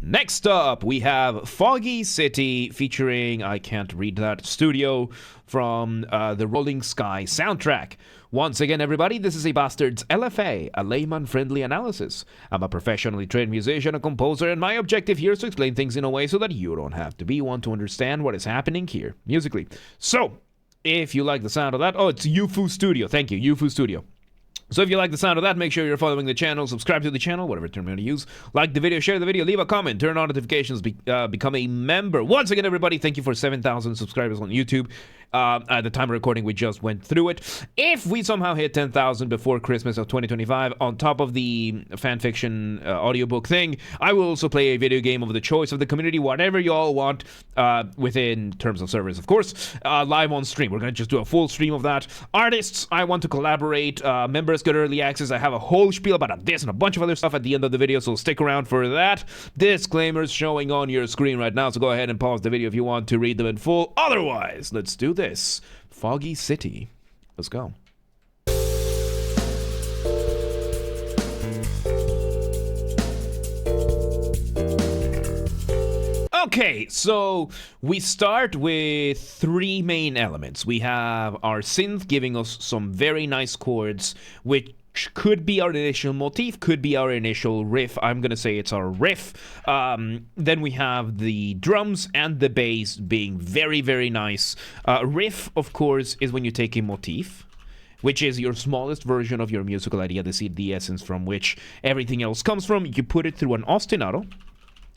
Next up, we have Foggy City featuring, I can't read that, Studio from the Rolling Sky soundtrack. Once again, everybody, this is a Basterd's LFA, a layman-friendly analysis. I'm a professionally trained musician, a composer, and my objective here is to explain things in a way so that you don't have to be one to understand what is happening here, musically. So, if you like the sound of that, it's UFU Studio. Thank you, UFU Studio. So if you like the sound of that, make sure you're following the channel, subscribe to the channel, whatever term you're going to use. Like the video, share the video, leave a comment, turn on notifications, become a member. Once again, everybody, thank you for 7,000 subscribers on YouTube. At the time of recording, we just went through it. If we somehow hit 10,000 before Christmas of 2025, on top of the fanfiction audiobook thing, I will also play a video game of the choice of the community, whatever you all want, within terms of servers, of course, live on stream. We're going to just do a full stream of that. Artists, I want to collaborate. Members get early access. I have a whole spiel about this and a bunch of other stuff at the end of the video, so stick around for that. Disclaimers showing on your screen right now, so go ahead and pause the video if you want to read them in full. Otherwise, let's do this. Foggy City. Let's go. Okay, so we start with three main elements. We have our synth giving us some very nice chords, which could be our initial motif, could be our initial riff. I'm gonna say it's our riff. Then we have the drums and the bass being very, very nice. Riff, of course, is when you take a motif, which is your smallest version of your musical idea, the essence from which everything else comes from. You put it through an ostinato,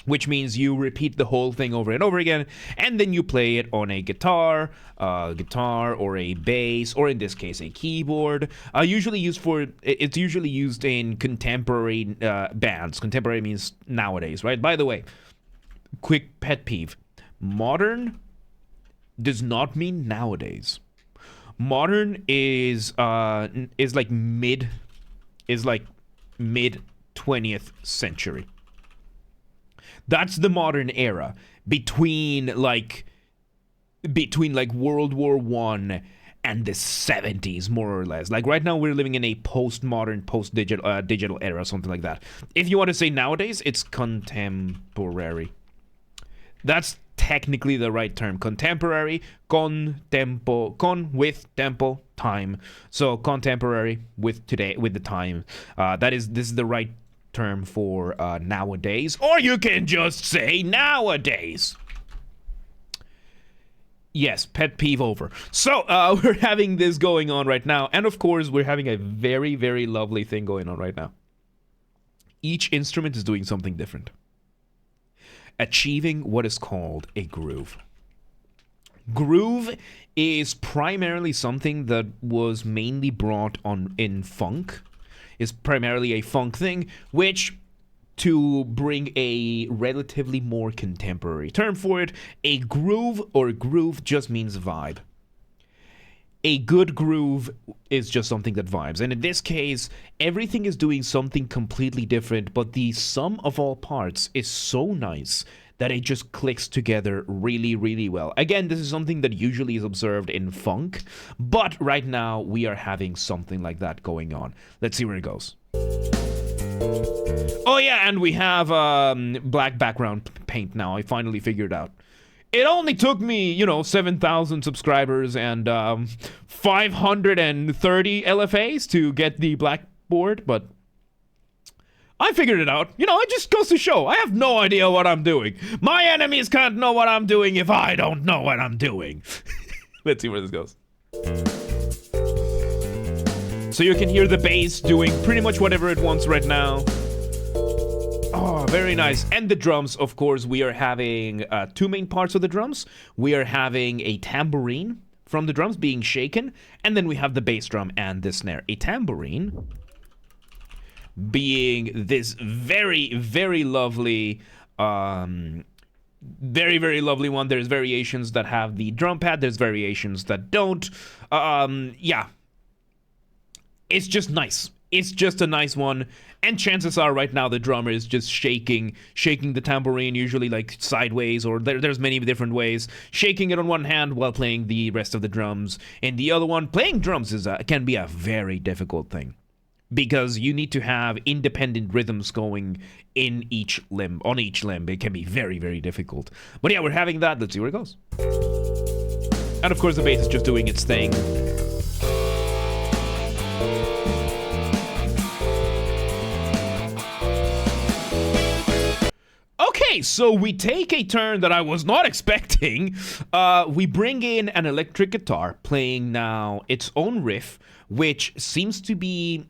which means you repeat the whole thing over and over again, and then you play it on a guitar or a bass, or in this case, a keyboard. It's usually used in contemporary bands. Contemporary means nowadays, right? By the way, quick pet peeve. Modern does not mean nowadays. Modern is like mid 20th century. That's the modern era between World War I and the 70s, more or less. Like right now, we're living in a postmodern, digital era, something like that. If you want to say nowadays, it's contemporary. That's technically the right term. Contemporary, con with tempo, time. So contemporary with today, with the time. This is the right term for nowadays, or you can just say nowadays. Yes, pet peeve over. So we're having this going on right now, and of course we're having a very, very lovely thing going on right now. Each instrument is doing something different, achieving what is called a groove. Groove is primarily something that was mainly brought on in funk. Is primarily a funk thing, which, to bring a relatively more contemporary term for it, a groove or groove just means vibe. A good groove is just something that vibes. And in this case, everything is doing something completely different, but the sum of all parts is so nice that it just clicks together really, really well. Again, this is something that usually is observed in funk, but right now we are having something like that going on. Let's see where it goes. Oh yeah, and we have black background paint now. I finally figured out. It only took me, 7,000 subscribers and 530 LFAs to get the blackboard, but I figured it out. It just goes to show. I have no idea what I'm doing. My enemies can't know what I'm doing if I don't know what I'm doing. Let's see where this goes. So you can hear the bass doing pretty much whatever it wants right now. Oh, very nice. And the drums, of course, we are having two main parts of the drums. We are having a tambourine from the drums being shaken, and then we have the bass drum and the snare. A tambourine being this very, very lovely, very, very lovely one. There's variations that have the drum pad. There's variations that don't. Yeah. It's just nice. It's just a nice one. And chances are right now the drummer is just shaking the tambourine, usually like sideways, or there's many different ways. Shaking it on one hand while playing the rest of the drums in the other one. Playing drums can be a very difficult thing. because you need to have independent rhythms going in each limb, on each limb. It can be very, very difficult. But yeah, we're having that. Let's see where it goes. And of course, the bass is just doing its thing. Okay, so we take a turn that I was not expecting. We bring in an electric guitar playing now its own riff, which seems to be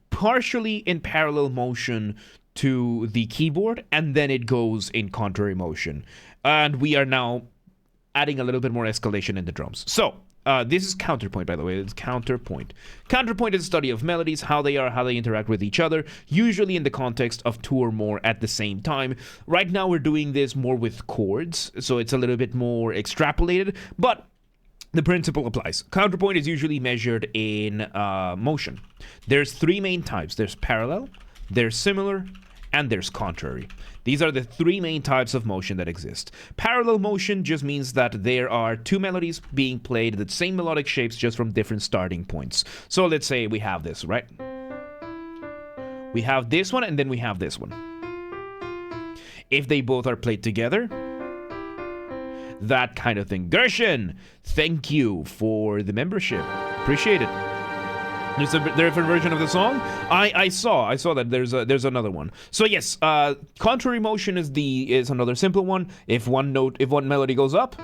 partially in parallel motion to the keyboard, and then it goes in contrary motion. And we are now adding a little bit more escalation in the drums. So, this is Counterpoint, by the way. It's Counterpoint. Counterpoint is a study of melodies, how they interact with each other, usually in the context of two or more at the same time. Right now, we're doing this more with chords, so it's a little bit more extrapolated, but the principle applies. Counterpoint is usually measured in motion. There's three main types. There's parallel, there's similar, and there's contrary. These are the three main types of motion that exist. Parallel motion just means that there are two melodies being played, the same melodic shapes, just from different starting points. So let's say we have this, right? We have this one, and then we have this one. If they both are played together, that kind of thing. Gershon, thank you for the membership. Appreciate it. There's a different version of the song. I saw that there's another one. So yes, contrary motion is another simple one. If one melody goes up,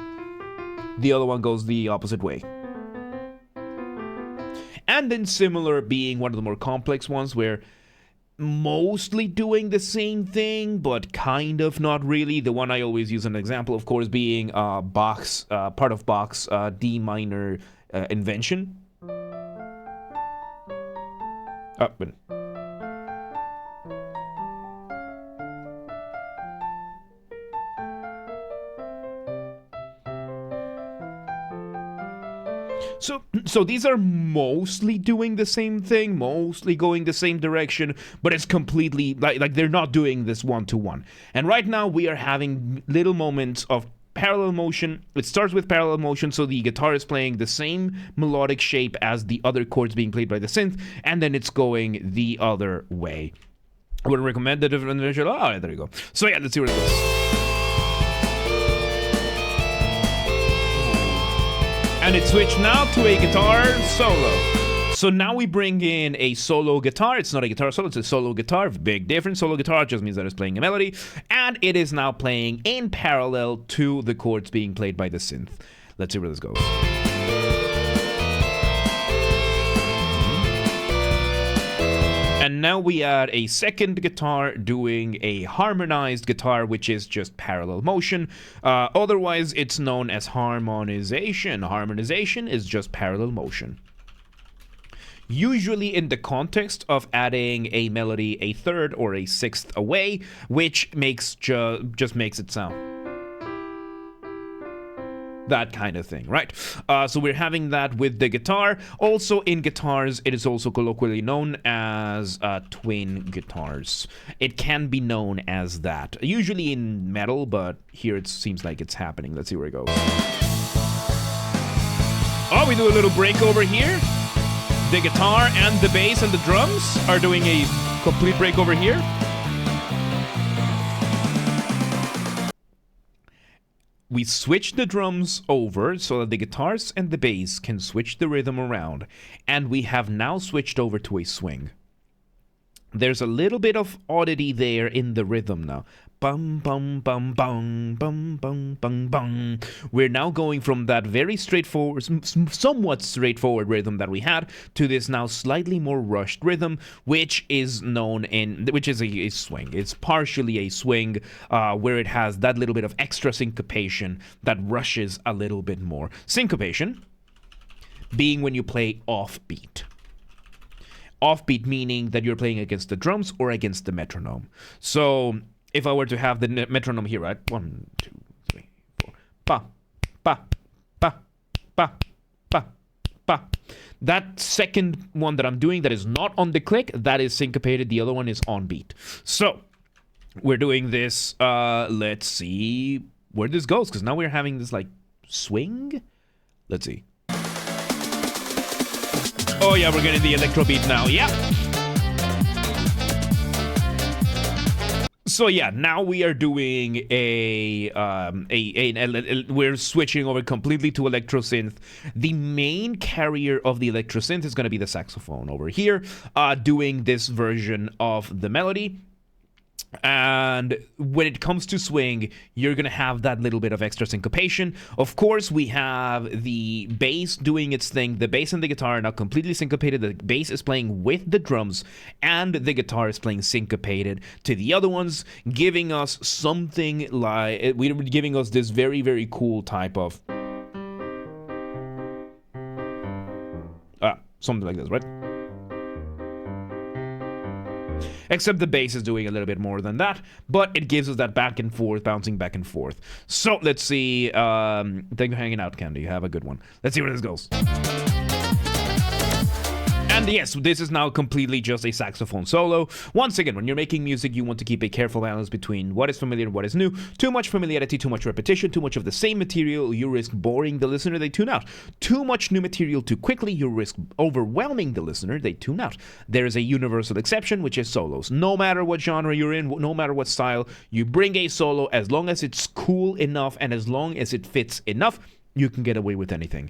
the other one goes the opposite way. And then similar being one of the more complex ones, where mostly doing the same thing, but kind of not really. The one I always use an example, of course, being Bach's part of Bach's D minor invention. So these are mostly doing the same thing, mostly going the same direction, but it's completely like they're not doing this one-to-one. And right now we are having little moments of parallel motion. It starts with parallel motion, so the guitar is playing the same melodic shape as the other chords being played by the synth, and then it's going the other way. I would recommend the different version. Oh, there you go. So yeah, let's see where it goes. And it switched now to a guitar solo. So now we bring in a solo guitar. It's not a guitar solo, it's a solo guitar. Big difference. Solo guitar just means that it's playing a melody. And it is now playing in parallel to the chords being played by the synth. Let's see where this goes. And now we add a second guitar doing a harmonized guitar, which is just parallel motion. Otherwise, it's known as harmonization. Harmonization is just parallel motion. Usually in the context of adding a melody a third or a sixth away, which makes just makes it sound that kind of thing, right? So we're having that with the guitar. Also in guitars, it is also colloquially known as twin guitars. It can be known as that. Usually in metal, but here it seems like it's happening. Let's see where it goes. Oh, we do a little break over here. The guitar and the bass and the drums are doing a complete break over here. We switch the drums over so that the guitars and the bass can switch the rhythm around. And we have now switched over to a swing. There's a little bit of oddity there in the rhythm now. Bum, bum, bum, bum, bum, bum, bum, bum. We're now going from that very straightforward, somewhat straightforward rhythm that we had to this now slightly more rushed rhythm, which is a swing. It's partially a swing where it has that little bit of extra syncopation that rushes a little bit more. Syncopation being when you play offbeat. Offbeat meaning that you're playing against the drums or against the metronome. So if I were to have the metronome here, right? 1, 2, 3, 4. Pa, pa, pa, pa, pa, pa. That second one that I'm doing that is not on the click, that is syncopated. The other one is on beat. So we're doing this. Let's see where this goes, because now we're having this like swing. Let's see. Oh yeah, we're getting the electro beat now. Yeah. So yeah, now we are doing we're switching over completely to electro synth. The main carrier of the electro synth is going to be the saxophone over here, doing this version of the melody. And when it comes to swing, you're going to have that little bit of extra syncopation. Of course, we have the bass doing its thing. The bass and the guitar are now completely syncopated. The bass is playing with the drums, and the guitar is playing syncopated to the other ones, giving us something like... we're giving us this very, very cool type of... something like this, right? Except the bass is doing a little bit more than that, but it gives us that back and forth, bouncing back and forth. So let's see. Thank you for hanging out, Candy. Have a good one. Let's see where this goes. And yes, this is now completely just a saxophone solo. Once again, when you're making music, you want to keep a careful balance between what is familiar and what is new. Too much familiarity, too much repetition, too much of the same material, you risk boring the listener, they tune out. Too much new material too quickly, you risk overwhelming the listener, they tune out. There is a universal exception, which is solos. No matter what genre you're in, no matter what style, you bring a solo, as long as it's cool enough and as long as it fits enough, you can get away with anything.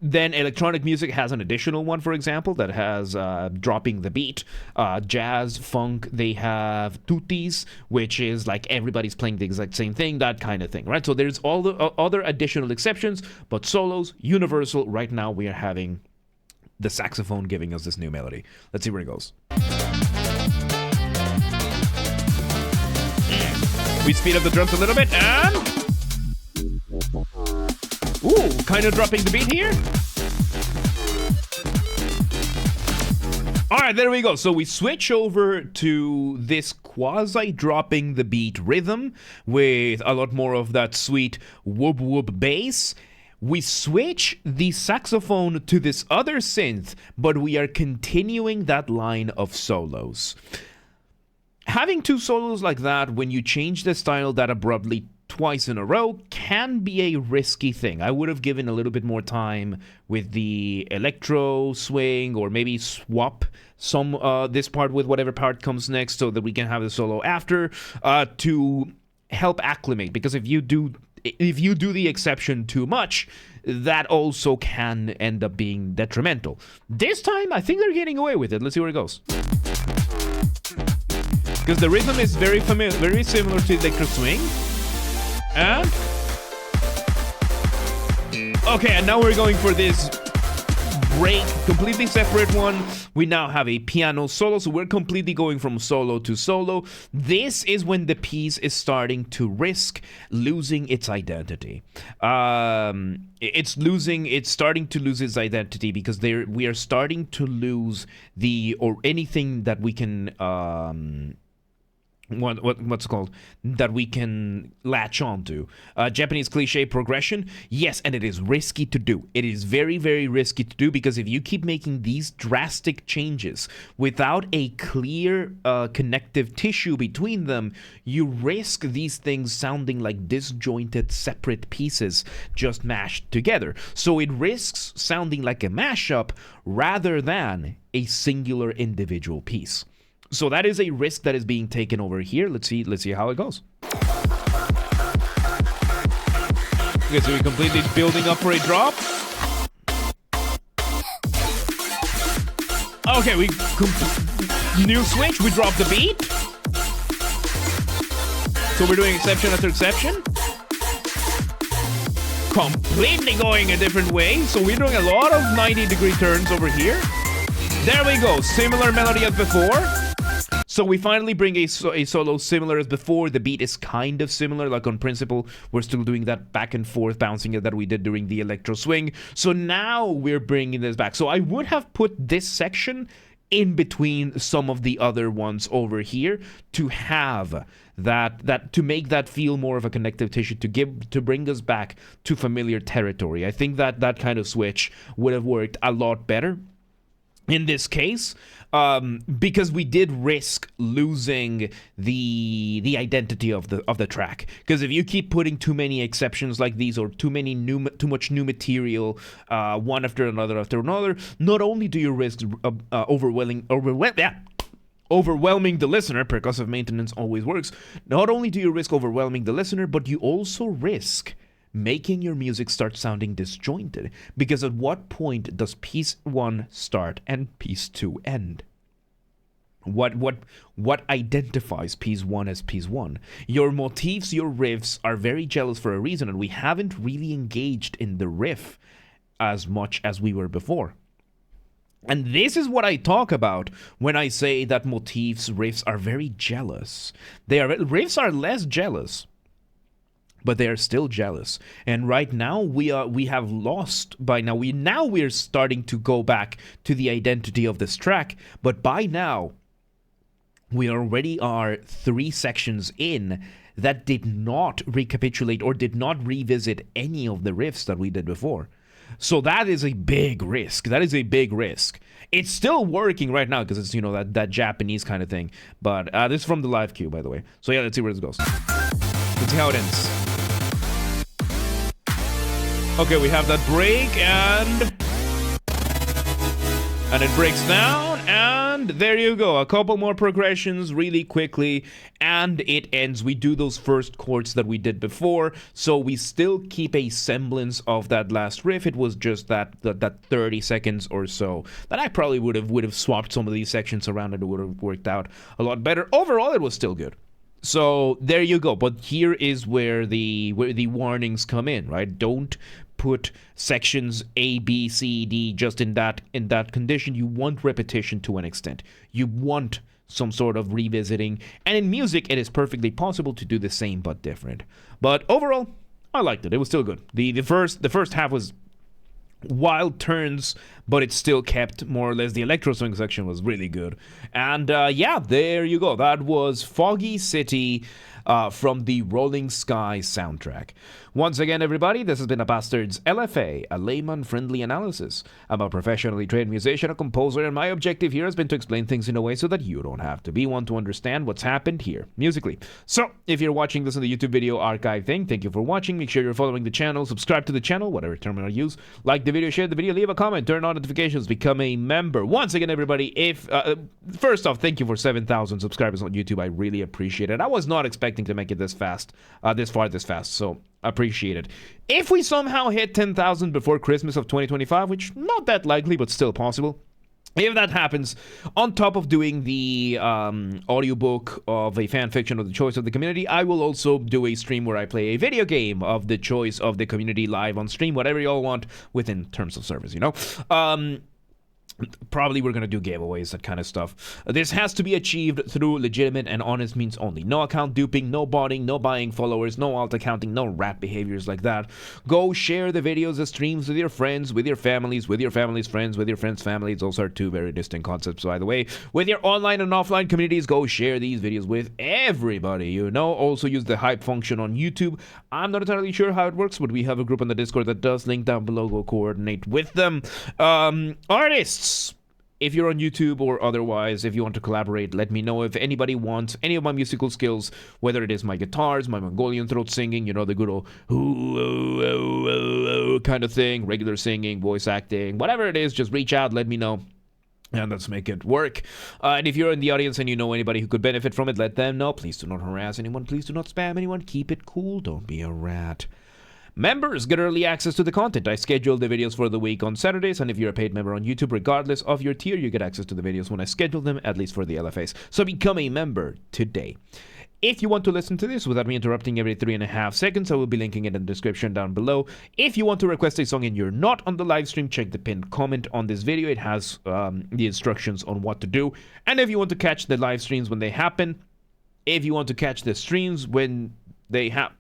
Then electronic music has an additional one, for example, that has dropping the beat. Jazz, funk, they have tutis, which is like everybody's playing the exact same thing, that kind of thing, right? So there's all the other additional exceptions, but solos, universal. Right now we are having the saxophone giving us this new melody. Let's see where it goes. We speed up the drums a little bit, and... ooh, kind of dropping the beat here. All right, there we go. So we switch over to this quasi-dropping the beat rhythm with a lot more of that sweet whoop-whoop bass. We switch the saxophone to this other synth, but we are continuing that line of solos. Having two solos like that, when you change the style that abruptly twice in a row, can be a risky thing. I would have given a little bit more time with the electro swing, or maybe swap some this part with whatever part comes next so that we can have the solo after, to help acclimate. Because if you do the exception too much, that also can end up being detrimental. This time, I think they're getting away with it. Let's see where it goes. Because the rhythm is very similar to electro swing. And okay, and now we're going for this break, completely separate one. We now have a piano solo, so we're completely going from solo to solo. This is when the piece is starting to risk losing its identity. It's starting to lose its identity because we are starting to lose anything that we can what's called, that we can latch onto. Japanese cliche progression, yes, and it is risky to do. It is very, very risky to do, because if you keep making these drastic changes without a clear connective tissue between them, you risk these things sounding like disjointed, separate pieces just mashed together. So it risks sounding like a mashup rather than a singular individual piece. So that is a risk that is being taken over here. Let's see how it goes. Okay, so we're completely building up for a drop. Okay, new switch, we drop the beat. So we're doing exception after exception. Completely going a different way. So we're doing a lot of 90-degree turns over here. There we go, similar melody as before. So we finally bring a solo similar as before. The beat is kind of similar, like on principle. We're still doing that back and forth bouncing that we did during the electro swing. So now we're bringing this back. So I would have put this section in between some of the other ones over here to have that to make that feel more of a connective tissue, to bring us back to familiar territory. I think that kind of switch would have worked a lot better in this case, because we did risk losing the identity of the track. Because if you keep putting too many exceptions like these, or too much new material, one after another, not only do you risk overwhelming overwhelming the listener. Percussive maintenance always works. Not only do you risk overwhelming the listener, but you also risk making your music start sounding disjointed. Because at what point does piece 1 start and piece 2 end? What identifies piece 1 as piece 1? Your motifs, your riffs are very jealous for a reason, and we haven't really engaged in the riff as much as we were before. And this is what I talk about when I say that motifs, riffs are very jealous. Riffs are less jealous, but they are still jealous. And right now we have lost by now. We're starting to go back to the identity of this track, but by now we already are 3 sections in that did not recapitulate or did not revisit any of the riffs that we did before. So that is a big risk. It's still working right now because it's, that Japanese kind of thing. But this is from the live queue, by the way. So yeah, let's see where this goes. Let's see how it ends. Okay, we have that break and it breaks down, and there you go. A couple more progressions really quickly, and it ends. We do those first chords that we did before, so we still keep a semblance of that last riff. It was just that 30 seconds or so that I probably would have swapped some of these sections around, and it would have worked out a lot better. Overall, it was still good. So there you go. But here is where the warnings come in, right? Don't put sections A, B, C, D just in that condition. You want repetition to an extent. You want some sort of revisiting. And in music, it is perfectly possible to do the same but different. But overall, I liked it. It was still good. The first half was wild turns, but it still kept more or less the electro swing section was really good. And yeah, there you go. That was Foggy City from the Rolling Sky soundtrack. Once again, everybody, this has been a Basterd's LFA, a layman-friendly analysis. I'm a professionally trained musician, a composer, and my objective here has been to explain things in a way so that you don't have to be one to understand what's happened here musically. So, if you're watching this in the YouTube video archive thing, thank you for watching. Make sure you're following the channel, subscribe to the channel, whatever terminal you use, like the video, share the video, leave a comment, turn on notifications, become a member. Once again, everybody, if first off, thank you for 7,000 subscribers on YouTube. I really appreciate it. I was not expecting to make it this fast, this fast, so appreciate it. If we somehow hit 10,000 before Christmas of 2025, which not that likely, but still possible, if that happens, on top of doing the audiobook of a fan fiction of the choice of the community, I will also do a stream where I play a video game of the choice of the community live on stream, whatever you all want within terms of service, Probably we're going to do giveaways, that kind of stuff. This has to be achieved through legitimate and honest means only. No account duping, no botting, no buying followers, no alt accounting, no rat behaviors like that. Go share the videos, the streams with your friends, with your families, with your family's friends, with your friends' families. Those are two very distinct concepts, by the way. With your online and offline communities, go share these videos with everybody, Also use the hype function on YouTube. I'm not entirely sure how it works, but we have a group on the Discord that does. Link down below. Go coordinate with them. Artists, if you're on YouTube or otherwise, if you want to collaborate, let me know. If anybody wants any of my musical skills, whether it is my guitars, my Mongolian throat singing, the good old kind of thing, regular singing, voice acting, whatever it is, just reach out, let me know, and let's make it work. And if you're in the audience and you know anybody who could benefit from it, let them know. Please do not harass anyone. Please do not spam anyone. Keep it cool. Don't be a rat. Members get early access to the content. I schedule the videos for the week on Saturdays, and if you're a paid member on YouTube, regardless of your tier, you get access to the videos when I schedule them, at least for the LFAs. So become a member today. If you want to listen to this without me interrupting every 3.5 seconds, I will be linking it in the description down below. If you want to request a song and you're not on the live stream, check the pinned comment on this video. It has the instructions on what to do. And if you want to catch the live streams when they happen, if you want to catch the streams when they happen,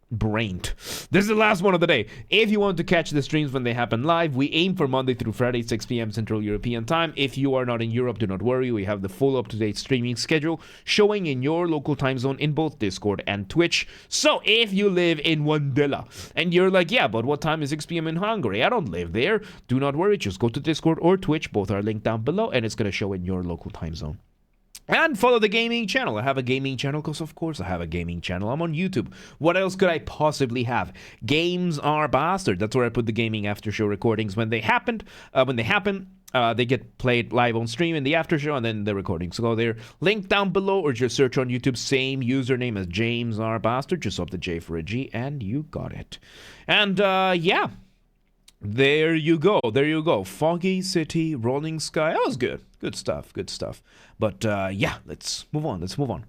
brained. This is the last one of the day. If you want to catch the streams when they happen live, we aim for Monday through Friday, 6 p.m. Central European Time. If you are not in Europe, do not worry. We have the full up-to-date streaming schedule showing in your local time zone in both Discord and Twitch. So if you live in Wandela and you're like, yeah, but what time is 6 p.m. in Hungary? I don't live there. Do not worry. Just go to Discord or Twitch. Both are linked down below, and it's going to show in your local time zone. And follow the gaming channel. I have a gaming channel because, of course, I have a gaming channel. I'm on YouTube. What else could I possibly have? Games are Bastard. That's where I put the gaming after show recordings when they happened. They get played live on stream in the after show and then the recording. So go there, link down below, or just search on YouTube, same username as James R. Bastard. Just swap the J for a G, and you got it. And yeah. There you go. There you go. Foggy City, Rolling Sky. That was good. Good stuff. Good stuff. But yeah, let's move on. Let's move on.